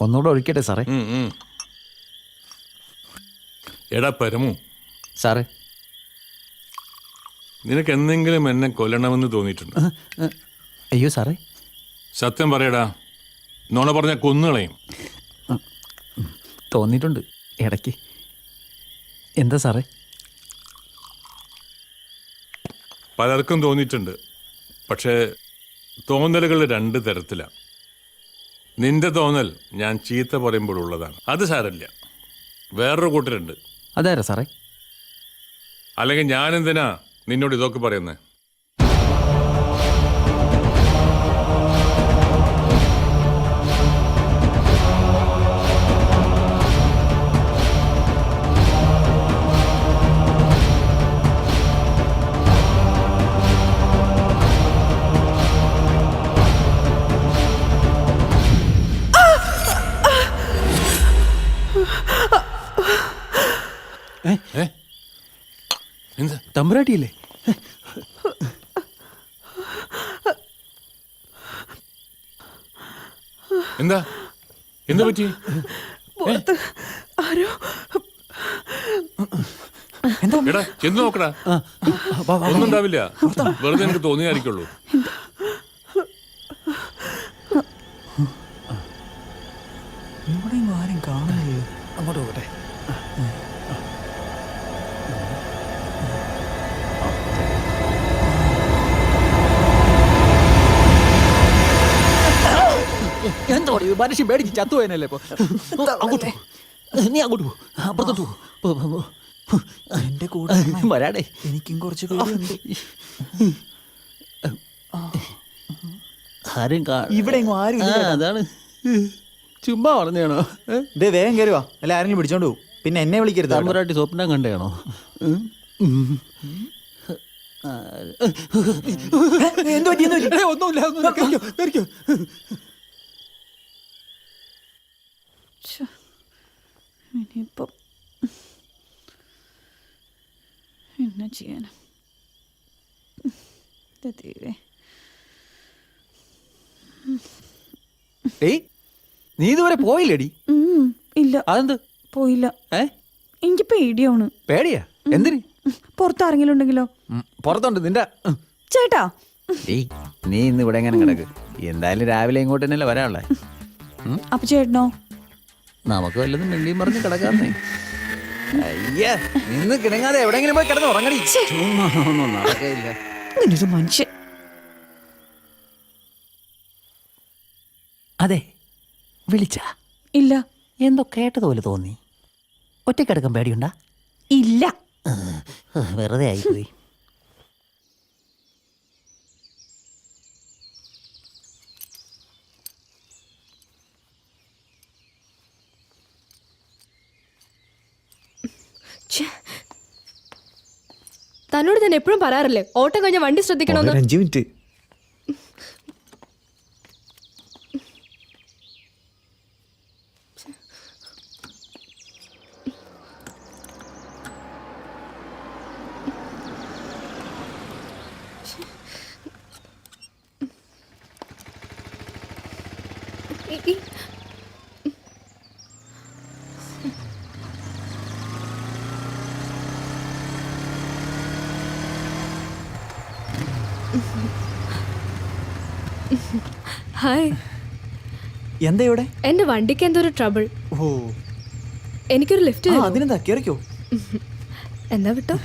ഒന്നുകൂടെ ഒഴിക്കട്ടെ സാറേ? എടാ പരമു, സാറേ നിനക്ക് എന്തെങ്കിലും എന്നെ കൊല്ലണമെന്ന് തോന്നിയിട്ടുണ്ട്? അയ്യോ സാറേ, സത്യം പറയടാ, നോണ പറഞ്ഞ കൊന്നുകളയും. തോന്നിയിട്ടുണ്ട് ഇടയ്ക്ക്. എന്താ സാറേ? പലർക്കും തോന്നിയിട്ടുണ്ട്. പക്ഷേ തോന്നലുകൾ രണ്ട് തരത്തിലാണ്. നിന്റെ തോന്നൽ ഞാൻ ചീത്ത പറയുമ്പോഴുള്ളതാണ്. അത് സാരമില്ല. വേറൊരു കൂട്ടരുണ്ട്. അതാരാ സാറേ? അല്ലെങ്കിൽ ഞാനെന്തിനാ നിന്നോട് ഇതൊക്കെ പറയുന്നത്? എന്താ തമ്പുരാട്ടിയില്ലേ? എന്താ എന്താ പറ്റി? എടാ ചെന്ന് നോക്കടാ, ഒന്നും ഉണ്ടാവില്ല. വെറുതെ എനിക്ക് തോന്നിയായിരിക്കുള്ളൂ. ആരും കാണുന്നില്ല. അങ്ങോട്ട് പോകട്ടെ. എന്താ മനുഷ്യൻ പേടിച്ച് ചത്തുപോയനല്ലേ ഇപ്പൊ? അങ്ങോട്ട് നീ അങ്ങോട്ട് പോ, അപ്പുറത്തോട്ട് പോ. എന്റെ കൂടെ വരാടേ, എനിക്കും കുറച്ച് പേരുണ്ട്. ആരും ഇവിടെ ആരും അതാണ് ചുമ്മാ പറഞ്ഞാണോ? ഇതേ വേഗം കയറുവാ, അല്ല ആരെങ്കിലും പിടിച്ചോണ്ട് പോകും. പിന്നെ എന്നെ വിളിക്കരുത്. തമ്പുരാട്ടി സ്വപ്നം കണ്ടാണോ? ഒന്നുമില്ല. ഇനിയിപ്പം എന്നാ ചെയ്യാനാ? നീ ഇതുവരെ പോയില്ലേടി? ഇല്ല. അതെന്ത് പോയില്ല? എനിക്ക് പേടിയാണ്. പേടിയാ? എന്തിന്? പുറത്താരെങ്കിലും ഉണ്ടെങ്കിലോ? പുറത്തുണ്ട് നിന്റെ ചേട്ടാ. നീ ഇന്ന് ഇവിടെ എങ്ങനെ കിടക്ക്? എന്തായാലും രാവിലെ ഇങ്ങോട്ട് തന്നെയല്ലേ വരാനുള്ളേ. അപ്പൊ ചേട്ടനോ? നമുക്ക് വല്ലതും വെള്ളിയും പറഞ്ഞ് കിടക്കാന്നേ. അയ്യ, നിന്ന് കിടങ്ങാതെ എവിടെയെങ്കിലും പോയി കിടന്ന് ഉറങ്ങടി. ഒന്നും നടക്കില്ല. ഇങ്ങനൊരു മനുഷ്യൻ. അതെ, വിളിച്ച ഇല്ല. എന്തോ കേട്ടതുപോലെ തോന്നി. ഒറ്റക്കിടക്കാൻ പേടിയുണ്ടാ? ഇല്ല. വെറുതെ ആയിപ്പോയി. തന്നോട് ഞാൻ എപ്പോഴും പറയാറില്ലേ ഓട്ടം കഴിഞ്ഞ വണ്ടി ശ്രദ്ധിക്കണമെന്ന്? 5 മിനിറ്റ്. ഹായ്. എന്താ ഇവിടെ? എന്റെ വണ്ടിക്ക് എന്തോ ഒരു ട്രബിൾ. ഓ, എനിക്കൊരു ലിഫ്റ്റ്. അതിനെന്താ, കേറിക്കോ. എന്നാ വിട്ടോ.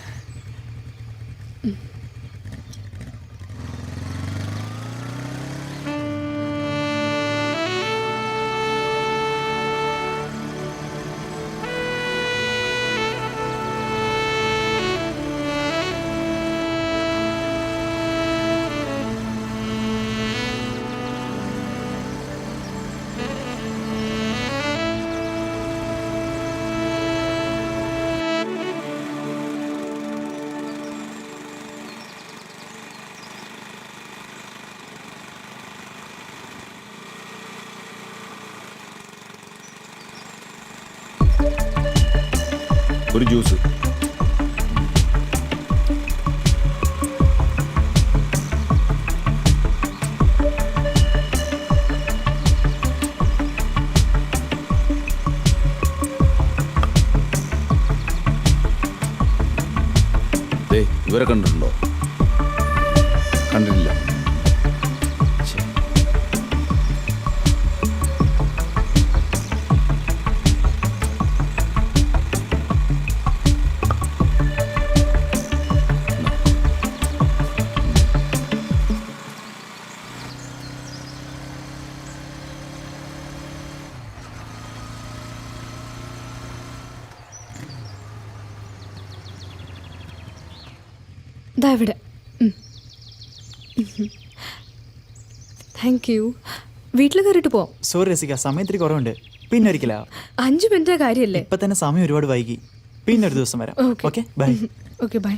ഒരു ജ്യൂസ്. ഇവരെ കണ്ടിട്ടുണ്ടോ? കണ്ടിട്ടില്ല. ദാ ഇവിടെ. Thank you. വീട്ടിൽ കയറിയിട്ട് പോവാം. സോറി രസിക, സമയത്തിന് കുറവുണ്ട്. പിന്നെ ഒരിക്കലാ. 5 മിനിറ്റ് കാര്യല്ലേ? ഇപ്പൊ തന്നെ സമയം ഒരുപാട് വൈകി. പിന്നെ ഒരു ദിവസം വരാം. Okay bye. Okay bye.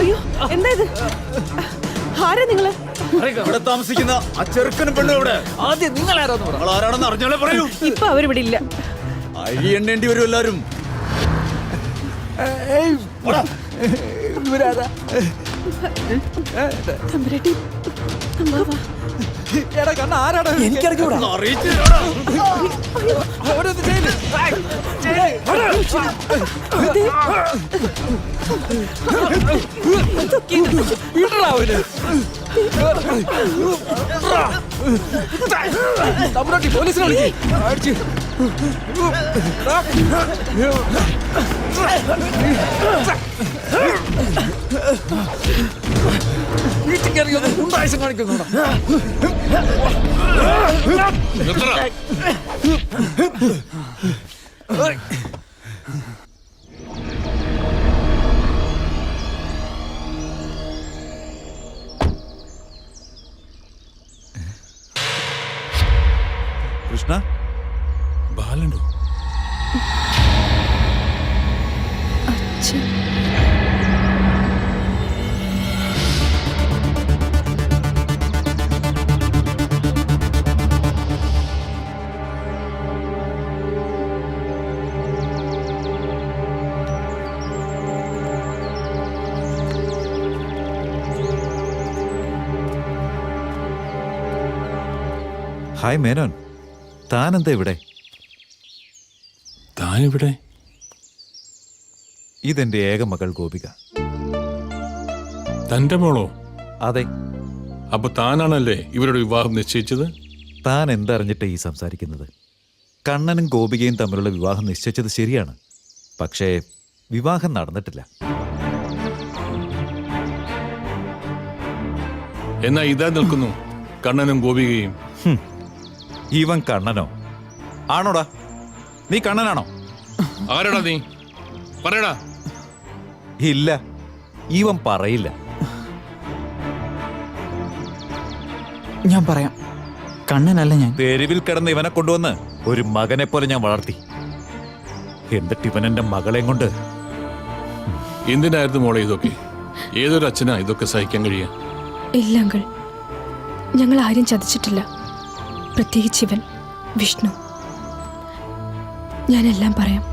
അയ്യോ എന്താ ഇത്? ആരാ നിങ്ങള്? ഇവിടെ താമസിക്കുന്ന ആ ചെറുക്കനും പെണ്ണും ഇവിടെ. ആദ്യം നിങ്ങൾ ആരാന്ന് പറ. ആരാണെന്ന് അറിഞ്ഞാലേ പറയൂ. ഇപ്പൊ അവരിവിടെ ഇല്ല. അഴി എണ്ണേണ്ടി വരും എല്ലാരും. തമ്പുരാട്ടി, അമ്മാവാ. എനിക്കറിഞ്ഞൂടാ. പോലീസിനെ ഉണ്ടായിസം കാണിക്കുന്നുണ്ടോ? കൃഷ്ണ, ബാലുണ്ടോ? ഹായ് മേനോൻ, താനെന്താ ഇവിടെ? താനിവിടെ? ഇതെന്റെ ഏക മകൾ ഗോപിക. തന്റെ മോളോ? അതെ. അപ്പൊ താനാണല്ലേ ഇവരുടെ വിവാഹം നിശ്ചയിച്ചത്? താൻ എന്തറിഞ്ഞിട്ട് ഈ സംസാരിക്കുന്നത്? കണ്ണനും ഗോപികയും തമ്മിലുള്ള വിവാഹം നിശ്ചയിച്ചത് ശരിയാണ്. പക്ഷേ വിവാഹം നടന്നിട്ടില്ല. എന്നാ ഇതാ നിൽക്കുന്നു കണ്ണനും ഗോപികയും. ഇവൻ കണ്ണനോ? ആണോടാ? നീ കണ്ണനാണോ? ആരാടാ നീ? പറയടാ. ഇല്ല, ഇവൻ പറയില്ല. ഞാൻ പറയാം. കണ്ണനല്ല ഞാൻ. തെരുവിൽ കിടന്ന് ഇവനെ കൊണ്ടുവന്ന് ഒരു മകനെ പോലെ ഞാൻ വളർത്തി. എന്നിട്ട് ഇവൻ എന്റെ മകളെ കൊണ്ട്. എന്തിനായിരുന്നു മോളെ ഇതൊക്കെ? ഏതൊരു അച്ഛനാ ഇതൊക്കെ സഹിക്കാൻ കഴിയുക? ഇല്ല അങ്കിൾ, ഞങ്ങൾ ആരും ചതിച്ചിട്ടില്ല. പ്രത്യേകിച്ച് ഇവൻ വിഷ്ണു. ഞാനെല്ലാം പറയാം.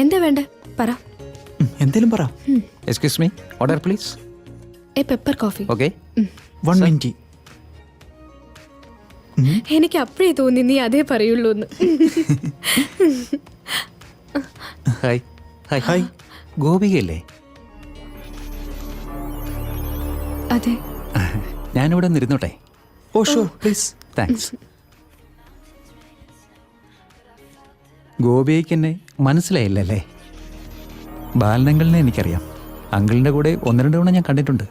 എന്താ വേണ്ട പറ. എന്തേലും പറ. Excuse me, order please. A pepper coffee. Okay. 1 minute. എനിക്ക് അപ്പഴേ തോന്നി നീ അതേ പറയുള്ളൂ എന്ന്. ഹായ്. ഹായ്. ഹായ്. ഗോപികയല്ലേ? അതെ. ഞാനിവിടെ ഒന്ന് ഇരുന്നോട്ടെ? Oh sure please. താങ്ക്സ്. ഗോപിയേക്ക് എന്നെ മനസ്സിലായില്ലല്ലേ? ബാലനങ്കിളിനെ എനിക്കറിയാം. അങ്കിളിൻ്റെ കൂടെ 1-2 തവണ ഞാൻ കണ്ടിട്ടുണ്ട്.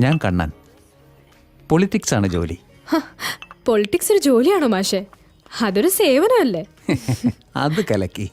ഞാൻ കണ്ണൻ. പൊളിറ്റിക്സ് ആണ് ജോലി. പൊളിറ്റിക്സ് ഒരു ജോലിയാണോ മാഷെ? അതൊരു സേവനമല്ലേ? അത് കലക്കി.